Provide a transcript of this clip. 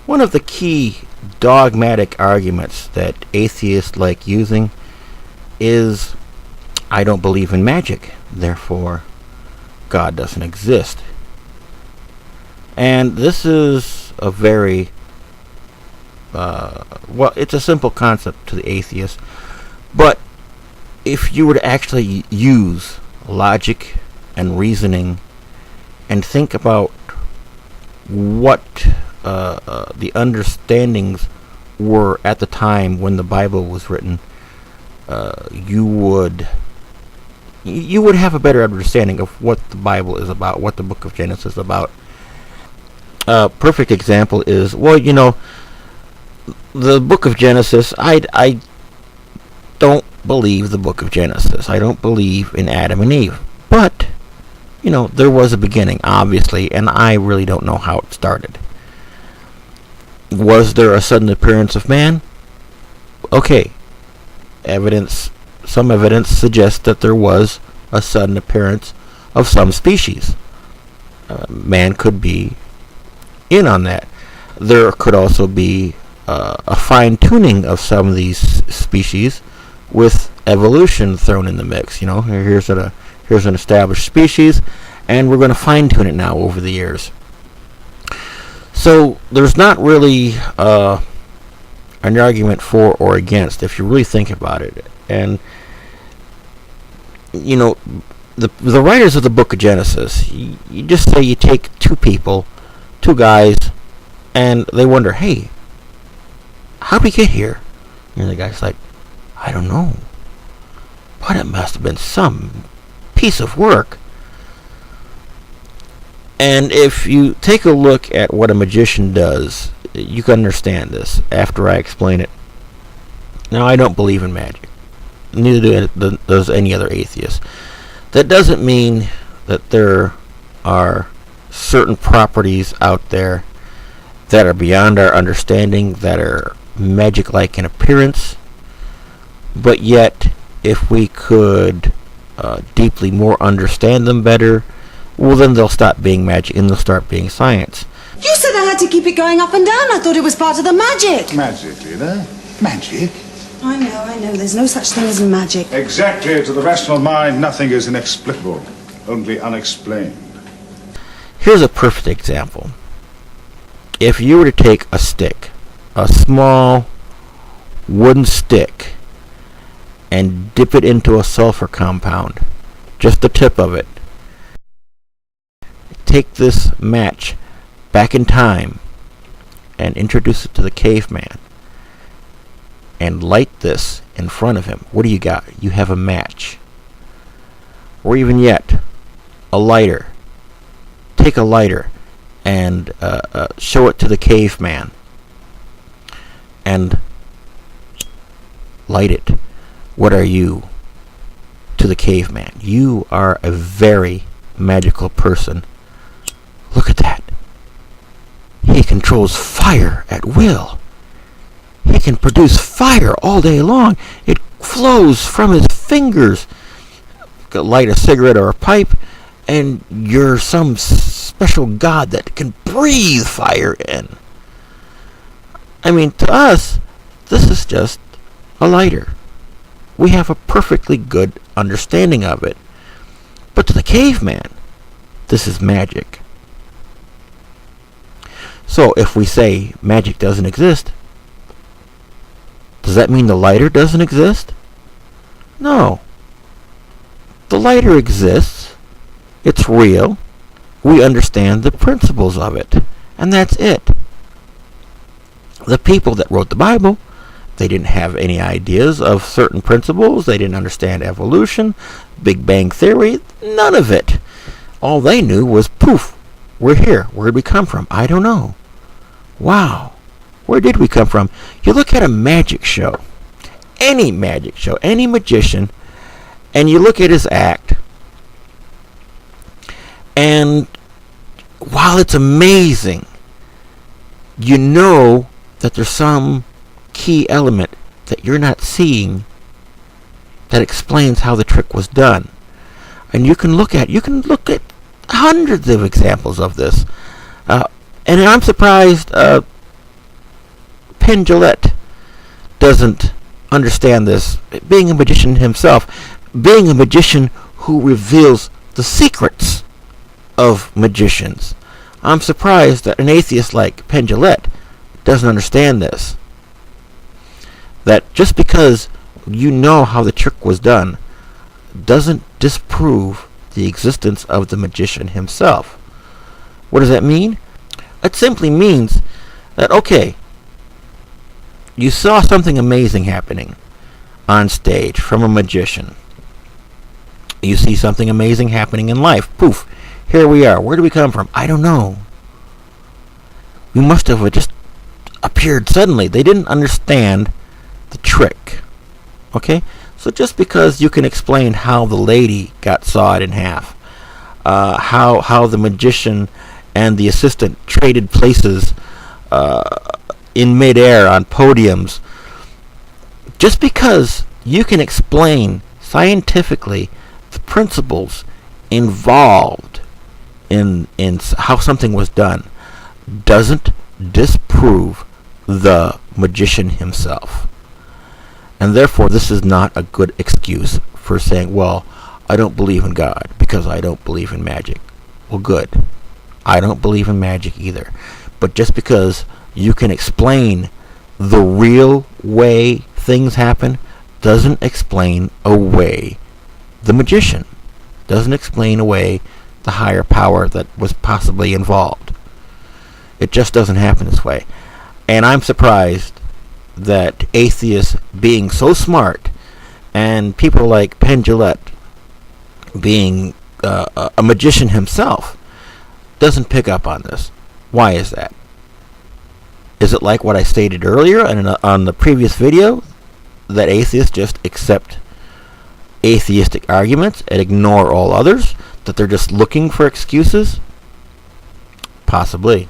One of the key dogmatic arguments that atheists like using is, I don't believe in magic, therefore God doesn't exist. And this is a very, it's a simple concept to the atheist, but if you were to actually use logic and reasoning and think about what the understandings were at the time when the Bible was written, you would have a better understanding of what the Bible is about, what the book of Genesis is about. A perfect example is, the book of Genesis, I don't believe the book of Genesis. I don't believe in Adam and Eve. But, there was a beginning, obviously, and I really don't know how it started. Was there a sudden appearance of man? Okay. Some evidence suggests that there was a sudden appearance of some species. Man could be in on that. There could also be a fine-tuning of some of these species with evolution thrown in the mix. Here's an established species, and we're going to fine-tune it now over the years. So there's not really an argument for or against if you really think about it. And the writers of the book of Genesis, you just say you take two guys, and they wonder, hey, how'd we get here? And the guy's like, I don't know, but it must have been some piece of work. And if you take a look at what a magician does, you can understand this after I explain it. Now, I don't believe in magic. Neither does any other atheist. That doesn't mean that there are certain properties out there that are beyond our understanding, that are magic-like in appearance. But yet, if we could deeply more understand them better, well, then they'll stop being magic and they'll start being science. You said I had to keep it going up and down. I thought it was part of the magic. Magic, Lena. Magic? I know. There's no such thing as magic. Exactly. To the rational mind, nothing is inexplicable, only unexplained. Here's a perfect example. If you were to take a stick, a small wooden stick, and dip it into a sulfur compound, just the tip of it, take this match back in time and introduce it to the caveman and light this in front of him, what do you got? You have a match. Or even yet, a lighter. Take a lighter and show it to the caveman and light it. What are you to the caveman? You are a very magical person. Look at that. He controls fire at will. He can produce fire all day long. It flows from his fingers. Light a cigarette or a pipe, and you're some special god that can breathe fire in. I mean, to us, this is just a lighter. We have a perfectly good understanding of it. But to the caveman, this is magic. So if we say magic doesn't exist, does that mean the lighter doesn't exist? No. The lighter exists. It's real. We understand the principles of it. And that's it. The people that wrote the Bible, they didn't have any ideas of certain principles. They didn't understand evolution, Big Bang Theory, none of it. All they knew was, poof, we're here. Where did we come from? I don't know. Wow. Where did we come from? You look at a magic show, any magic show, any magician, and you look at his act, and while it's amazing, you know that there's some key element that you're not seeing that explains how the trick was done. And you can look at hundreds of examples of this. And I'm surprised Penn doesn't understand this, being a magician himself, being a magician who reveals the secrets of magicians. I'm surprised that an atheist like Penn doesn't understand this. That just because you know how the trick was done doesn't disprove the existence of the magician himself. What does that mean? It simply means that, okay, you saw something amazing happening on stage from a magician. You see something amazing happening in life. Poof, here we are. Where do we come from? I don't know. We must have just appeared suddenly. They didn't understand the trick. Okay? So just because you can explain how the lady got sawed in half, how the magician and the assistant traded places in midair on podiums, just because you can explain scientifically the principles involved in how something was done, doesn't disprove the magician himself. And therefore, this is not a good excuse for saying, well, I don't believe in God because I don't believe in magic. Well, good. I don't believe in magic either. But just because you can explain the real way things happen doesn't explain away the magician. Doesn't explain away the higher power that was possibly involved. It just doesn't happen this way. And I'm surprised that atheists, being so smart, and people like Penn being a magician himself, doesn't pick up on this. Why is that? Is it like what I stated earlier on the previous video, that atheists just accept atheistic arguments and ignore all others? That they're just looking for excuses? Possibly.